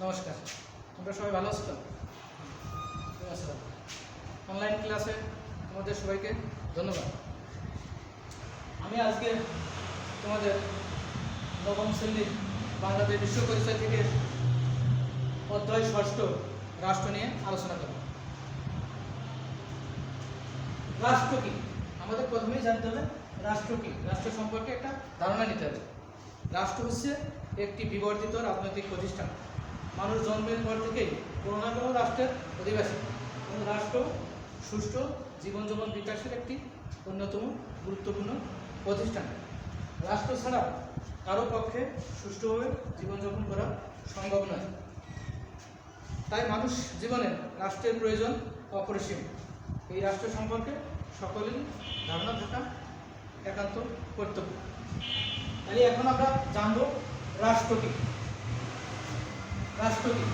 নমস্কার, তোমরা সবাই ভালো আছো তো? অনলাইন ক্লাসে তোমাদের সবাইকে ধন্যবাদ। আমি আজকে তোমাদের নবম শ্রেণীর বাংলাদেশ বিশ্ব পরিচয় থেকে অধ্যায় 6 রাষ্ট্র নিয়ে আলোচনা করব। রাষ্ট্র কি? আমাদের প্রথমেই জানতে হবে রাষ্ট্র কি। রাষ্ট্র সম্পর্কে একটা ধারণা নিতে হবে। রাষ্ট্র হচ্ছে একটি বিবর্তিত রাজনৈতিক প্রতিষ্ঠান। মানুষ জন্মের পর থেকেই কোনো না কোনো রাষ্ট্রের অধিবাসী। এবং রাষ্ট্র সুষ্ঠু জীবনযাপন বিকাশের একটি অন্যতম গুরুত্বপূর্ণ প্রতিষ্ঠান। রাষ্ট্র ছাড়া কারো পক্ষে সুষ্ঠুভাবে জীবনযাপন করা সম্ভব নয়। তাই মানুষ জীবনে রাষ্ট্রের প্রয়োজন অপরিসীম। এই রাষ্ট্র সম্পর্কে সকলেরই ধারণা থাকা একান্ত কর্তব্য। তাই এখন আমরা জানব রাষ্ট্র কি। রাষ্ট্র কি?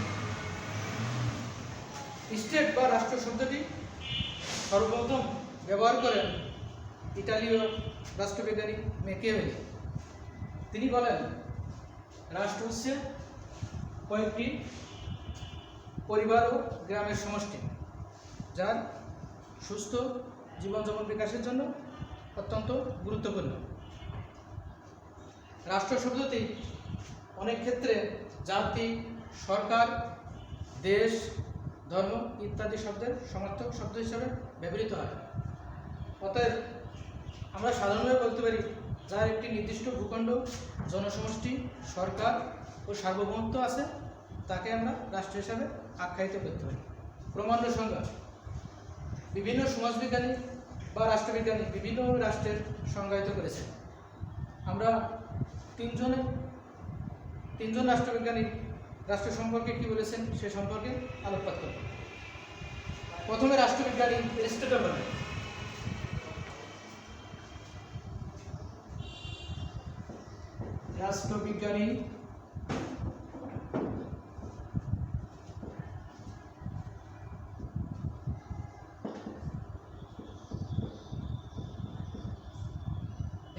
স্টেট বা রাষ্ট্র শব্দটি সর্বপ্রথম ব্যবহার করেন ইতালীয় রাষ্ট্রবিজ্ঞানী ম্যাকিয়াভেলি। তিনি বলেন, রাষ্ট্র হচ্ছে কয়েকটি পরিবার ও গ্রামের সমষ্টি, যার সুস্থ জীবনযাপন বিকাশের জন্য অত্যন্ত গুরুত্বপূর্ণ। রাষ্ট্র শব্দটি অনেক ক্ষেত্রে জাতি, সরকার, দেশ, ধর্ম ইত্যাদি শব্দের সমার্থক শব্দ হিসাবে ব্যবহৃত হয়। অতএব আমরা সাধারণভাবে বলতে পারি, যার একটি নির্দিষ্ট ভূখণ্ড, জনসমষ্টি, সরকার ও সার্বভৌমত্ব আছে, তাকে আমরা রাষ্ট্র হিসাবে আখ্যায়িত করতে পারি। প্রমাণ্য সংজ্ঞা: বিভিন্ন সমাজবিজ্ঞানী বা রাষ্ট্রবিজ্ঞানী বিভিন্ন রাষ্ট্রের সংজ্ঞায়িত করেছে। আমরা তিনজন রাষ্ট্রবিজ্ঞানী রাষ্ট্র সম্পর্কে কি বলেছেন সে সম্পর্কে আলোকপাত করব। প্রথমে রাষ্ট্রবিজ্ঞানী এরিস্টটল বলেন, রাষ্ট্রবিজ্ঞানী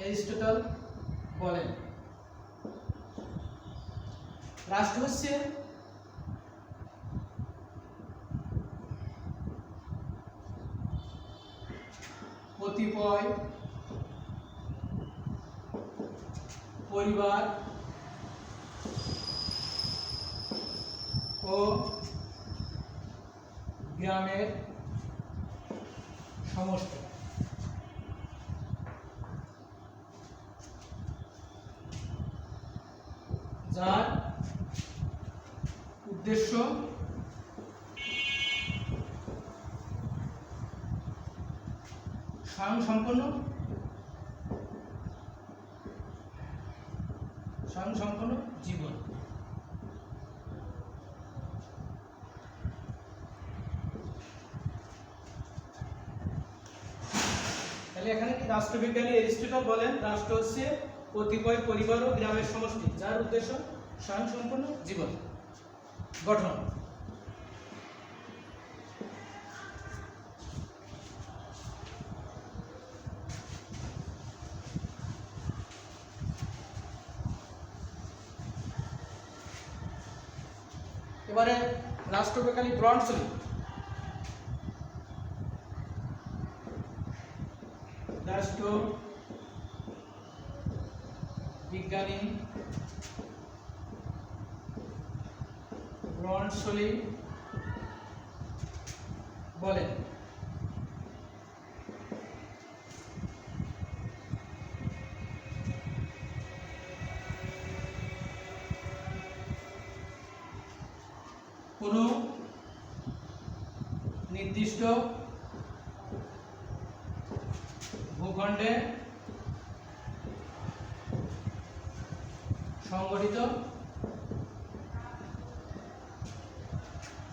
এরিস্টটল বলেন, রাষ্ট্র হচ্ছে কতিপয় পরিবার ও গ্রামের সমষ্টি, যার উদ্দেশ্য স্বয়ংসম্পূর্ণ জীবন। তাহলে এখানে কি রাষ্ট্রবিজ্ঞানী এরিস্টটল বলেন, রাষ্ট্র হচ্ছে কতিপয় পরিবার ও গ্রামের সমষ্টি, যার উদ্দেশ্য স্বয়ংসম্পূর্ণ জীবন গঠন। এবারে রাষ্ট্রবিজ্ঞানী ব্রনসলি, রাষ্ট্রবিজ্ঞানী ব্রনসলি বলেন, কোনো নির্দিষ্ট ভূখণ্ডে সংগঠিত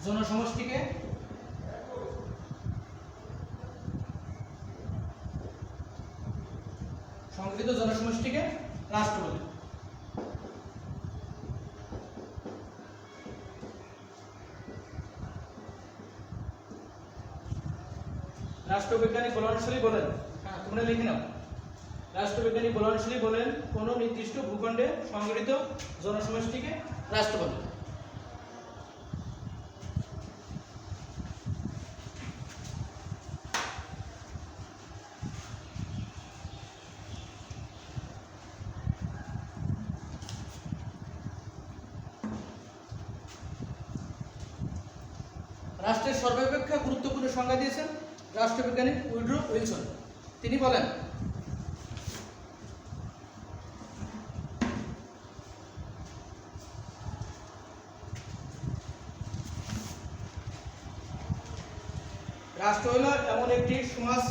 জনসমষ্টিকে রাষ্ট্র বলে। রাষ্ট্রবিজ্ঞানী ব্রনসলি বলেন, তোমরা লিখে নাও, রাষ্ট্রবিজ্ঞানী ব্রনসলি বলেন, কোনো নির্দিষ্ট ভূখণ্ডে সংগঠিত জনসমষ্টিকে রাষ্ট্র বলে। রাষ্ট্রের সর্বাপেক্ষা গুরুত্বপূর্ণ সংজ্ঞা দিয়েছেন রাষ্ট্রবিজ্ঞানী উইড্রো উইলসন। তিনি বলেন, রাষ্ট্র হল এমন একটি সমাজ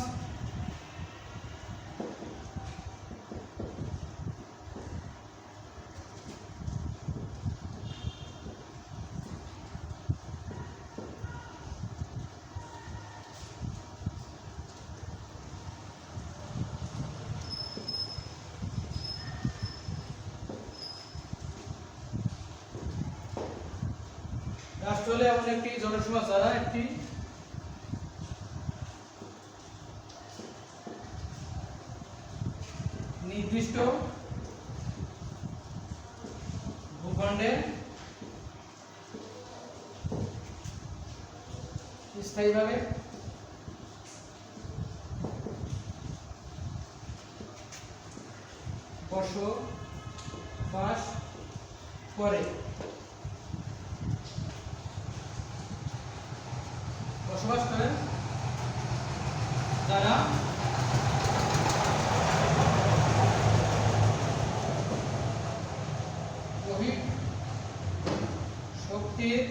রাষ্ট্র হলো এমন একটি জনসমাজ যারা একটি নির্দিষ্ট ভূখণ্ডে স্থায়ীভাবে বসবাস করে। বসবাস করেন যারা শক্তির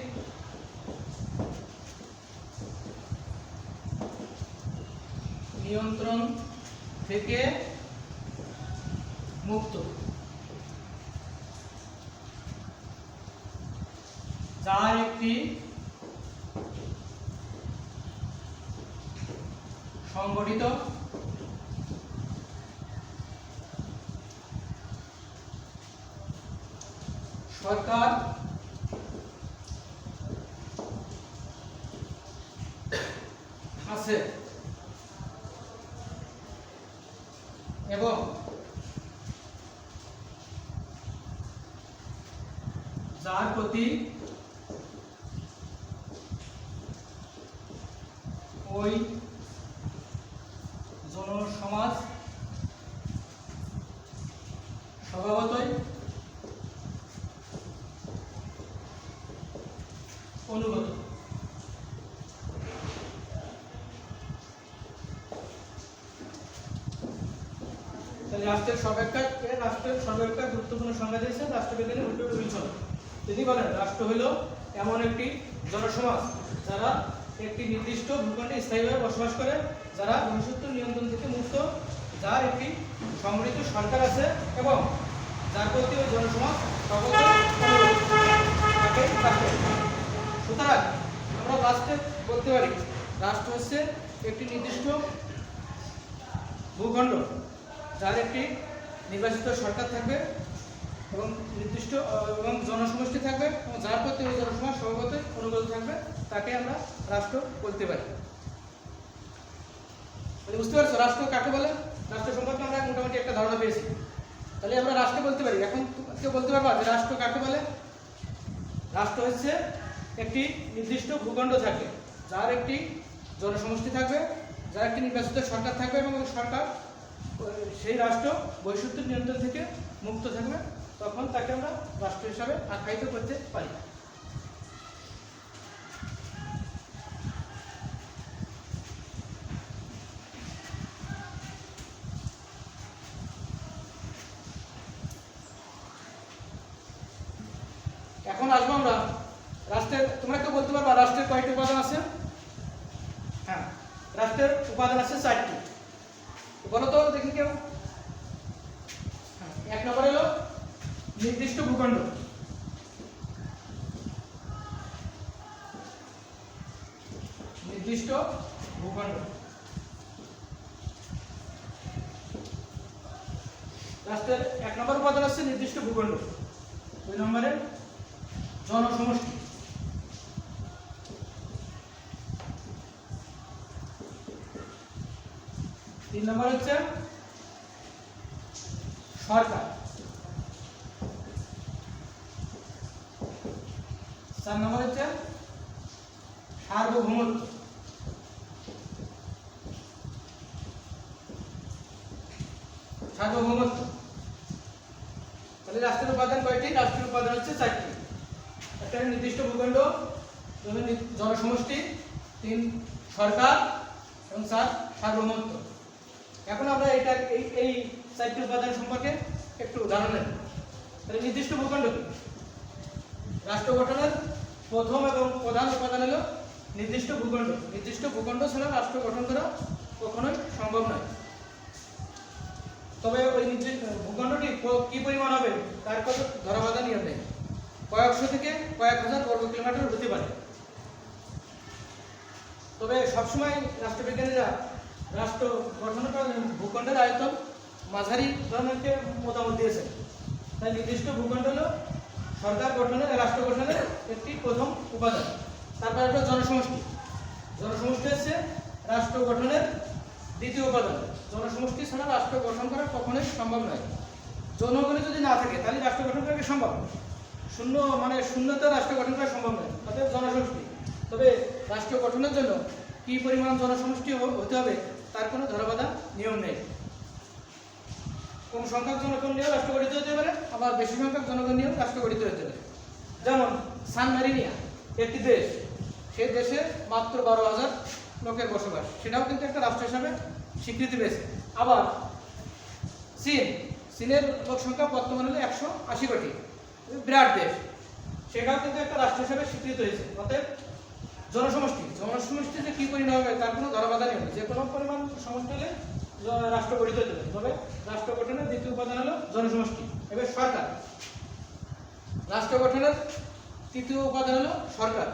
নিয়ন্ত্রণ থেকে মুক্ত, যার একটি সংগঠিত সরকার আছে এবং যার প্রতি ওই জনসমাজ স্বভাবতই অনুগত। রাষ্ট্রের সর্বাপেক্ষা গুরুত্বপূর্ণ সংজ্ঞা দিয়েছেন রাষ্ট্রবিজ্ঞানী উইড্রো উইলসন। তিনি বলেন, রাষ্ট্র হইল এমন একটি জনসমাজ যারা একটি নির্দিষ্ট ভূখণ্ডে স্থায়ীভাবে বসবাস করে, যারা বহিঃশত্রু নিয়ন্ত্রণ থেকে মুক্ত, যার একটি সংগঠিত সরকার আছে এবং যার প্রতি ওই জনসমাজ সুতরাং আমরা লাস্টে বলতে পারি রাষ্ট্র হচ্ছে একটি নির্দিষ্ট ভূখণ্ড যার একটি নির্বাচিত সরকার থাকবে এবং নির্দিষ্ট এবং জনসমষ্টি থাকবে এবং যার প্রতি ওই জনসমাজ স্বভাবতই অনুগত থাকবে, তাকে আমরা রাষ্ট্র বলতে পারি। বুঝতে পারছো রাষ্ট্র কাকে বলে? রাষ্ট্র সম্পর্কে আমরা মোটামুটি একটা ধারণা পেয়েছি। তাহলে আমরা রাষ্ট্র বলতে পারি। এখন কেউ বলতে পারবা যে রাষ্ট্র কাকে বলে? রাষ্ট্র হচ্ছে একটি নির্দিষ্ট ভূখণ্ড থাকবে, যার একটি জনসমষ্টি থাকবে, যার একটি নির্বাচিত সরকার থাকবে এবং সরকার সেই রাষ্ট্র বহিঃশত্রু নিয়ন্ত্রণ থেকে মুক্ত থাকবে, তখন তাকে আমরা রাষ্ট্র হিসাবে আখ্যায়িত করতে পারি। এখন আসবো আমরা রাষ্ট্রের। তোমরা কেউ বলতে পারবা রাষ্ট্রের কয়টি উপাদান আছে? হ্যাঁ, রাষ্ট্রের উপাদান আছে 4টি। বলো তো দেখি কেউ। এক নম্বর হলো নির্দিষ্ট ভূখণ্ড, নির্দিষ্ট ভূখণ্ড। রাষ্ট্রের 1 নম্বর উপাদান হচ্ছে নির্দিষ্ট ভূখণ্ড। 2 নম্বরে জনসমষ্টি, 3 নম্বর হচ্ছে সরকার, 4 নম্বর হচ্ছে সার্বভৌমত্ব, 5 তাহলে রাষ্ট্রের উপাদান কয়টি? রাষ্ট্রের উপাদান হচ্ছে 4টি। একটা নির্দিষ্ট ভূখণ্ড, জনসমষ্টি, 3 সরকার এবং 4 সার্বভৌমত্ব। এখন আমরা এই 4টি উপাদান সম্পর্কে একটু ধারণা নেব। তাহলে নির্দিষ্ট ভূখণ্ড কি? রাষ্ট্র গঠনের প্রথম এবং প্রধান উপাদান হলো নির্দিষ্ট ভূখণ্ড। নির্দিষ্ট ভূখণ্ড ছাড়া রাষ্ট্র গঠন করা কখনোই সম্ভব নয়। তবে ওই নির্দিষ্ট ভূখণ্ডটি কি পরিমাণ হবে তার কোনো ধরাবাঁধা নিয়ম নেই। কয়েকশো থেকে কয়েক হাজার বর্গ কিলোমিটার হতে পারে। তবে সবসময় রাষ্ট্রবিজ্ঞানীরা রাষ্ট্র গঠনের ভূখণ্ডের আয়তন মাঝারি ধরনের মতামত দিয়েছেন। তাই নির্দিষ্ট ভূখণ্ড হলো সরকার গঠনের, রাষ্ট্র গঠনের একটি প্রথম উপাদান। তারপর একটা জনসমষ্টি। জনসমষ্টি হচ্ছে রাষ্ট্র গঠনের দ্বিতীয় উপাদান। জনসমষ্টি ছাড়া রাষ্ট্র গঠন করা কখনোই সম্ভব নয়। জনগণই যদি না থাকে তাহলে রাষ্ট্র গঠন করা কি সম্ভব? শূন্যতা রাষ্ট্র গঠন করা সম্ভব নয়। অতএব জনসমষ্টি। তবে রাষ্ট্র গঠনের জন্য কি পরিমাণ জনসমষ্টি হতে হবে তার কোনো ধরাবাঁধা নিয়ম নেই। কম সংখ্যক জনগণ নিয়েও রাষ্ট্র গঠিত হতে পারে, আবার বেশি সংখ্যক জনগণ নিয়েও রাষ্ট্র গঠিত হতে পারে। যেমন সান মেরিনিয়া একটি দেশ, সেই দেশে মাত্র 12,000 লোকের বসবাস, সেটাও কিন্তু একটা রাষ্ট্র হিসাবে স্বীকৃতি পেয়েছে। আবার চীনের লোক সংখ্যা বর্তমানে হলো 180 কোটি, বিরাট দেশ, সেটাও কিন্তু একটা রাষ্ট্র হিসাবে স্বীকৃত হয়েছে। অতএব জনসমষ্টি যে কি পরিমাণ হবে তার কোনো ধরাবাঁধা নেই। যে কোনো পরিমাণ সমষ্টি হলে রাষ্ট্র গঠিত হতে পারে। তবে রাষ্ট্র গঠনের দ্বিতীয় উপাদান হলো জনসমষ্টি। এবার সরকার। রাষ্ট্র গঠনের তৃতীয় উপাদান হলো সরকার।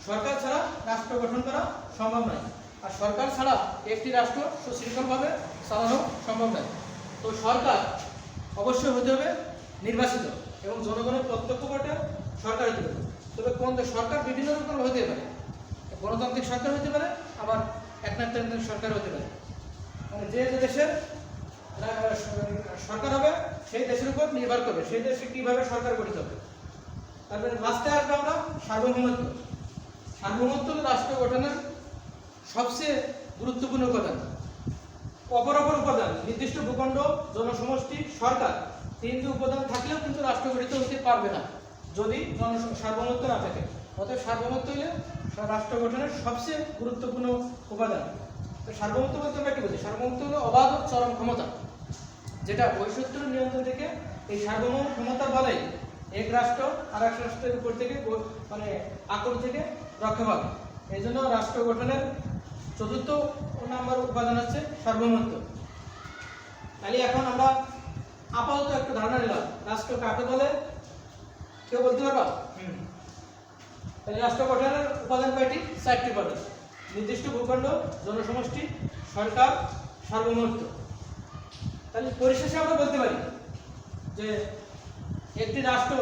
সরকার ছাড়া রাষ্ট্র গঠন করা সম্ভব নয়। আর সরকার ছাড়া একটি রাষ্ট্র সুশৃঙ্খলভাবে চালানো সম্ভব নয়। তো সরকার অবশ্যই হতে হবে নির্বাচিত এবং জনগণের প্রত্যক্ষ ভোটে সরকার হতে হবে। তবে কোন সরকার বিভিন্ন রকম হতে পারে। গণতান্ত্রিক সরকার হতে পারে, আবার একনায়কতান্ত্রিক সরকার হতে পারে। মানে যে দেশের সরকার হবে সেই দেশের উপর নির্ভর করবে সেই দেশে কিভাবে সরকার গঠিত হবে। তারপরে লাস্টে আসবে আমরা সার্বভৌমত্ব। সার্বভৌমত্ব রাষ্ট্র গঠনের সবচেয়ে গুরুত্বপূর্ণ উপাদান। অপর উপাদান নির্দিষ্ট ভূখণ্ড, জনসমষ্টি, সরকার, 3টি উপাদান থাকলেও কিন্তু রাষ্ট্র গঠিত হতে পারবে না যদি সার্বভৌমত্ব না থাকে। অতএব সার্বভৌমত্ব হলে রাষ্ট্র গঠনের সবচেয়ে গুরুত্বপূর্ণ উপাদান। তো সার্বভৌমত্ব বলতে আমরা কি বুঝি? সার্বভৌমত্ব হলো অবাধ ও চরম ক্ষমতা, যেটা বহিঃশত্রুর নিয়ন্ত্রণ থেকে এই সার্বভৌম ক্ষমতা বলেই এক রাষ্ট্র আর এক রাষ্ট্রের উপর থেকে আক্রমণ থেকে রক্ষা পাবে। এই জন্য রাষ্ট্র গঠনের 4র্থ নম্বর উপাদান হচ্ছে সার্বভৌমত্ব। তাহলে এখন আমরা আপাতত একটু ধারণা নিলাম রাষ্ট্র কাকে বলে, কেউ বলতে পারবা? তাহলে রাষ্ট্র গঠনের উপাদান কয়টি? 4টি উপাদান। নির্দিষ্ট ভূখণ্ড, জনসমষ্টি, সরকার, সার্বভৌমত্ব। তাহলে পরিশেষে আমরা বলতে পারি যে একটি রাষ্ট্র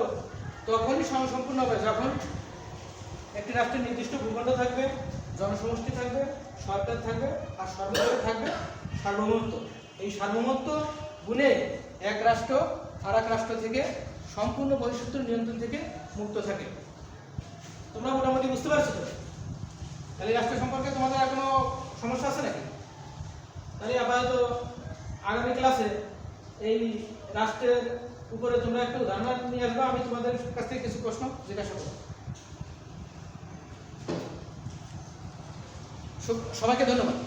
তখনই সম্পূর্ণ হবে যখন একটি রাষ্ট্রের নির্দিষ্ট ভূখণ্ড থাকবে, জনসমষ্টি থাকবে, সরকার থাকবে, আর সর্বোপরি থাকবে সার্বভৌমত্ব। এই সার্বভৌমত্ব গুণে এক রাষ্ট্র আর এক রাষ্ট্র থেকে সম্পূর্ণ বহিঃশত্রুর নিয়ন্ত্রণ থেকে মুক্ত থাকে। তোমরা মোটামুটি বুঝতে পারছো তো? তাহলে রাষ্ট্র সম্পর্কে তোমাদের আর কোনো সমস্যা আছে নাকি? তাহলে আপাতত আগামী ক্লাসে এই রাষ্ট্রের উপরে তোমরা একটু ধারণা নিয়ে আসবে। আমি তোমাদের কাছ থেকে কিছু প্রশ্ন জিজ্ঞাসা করব। সবাইকে ধন্যবাদ।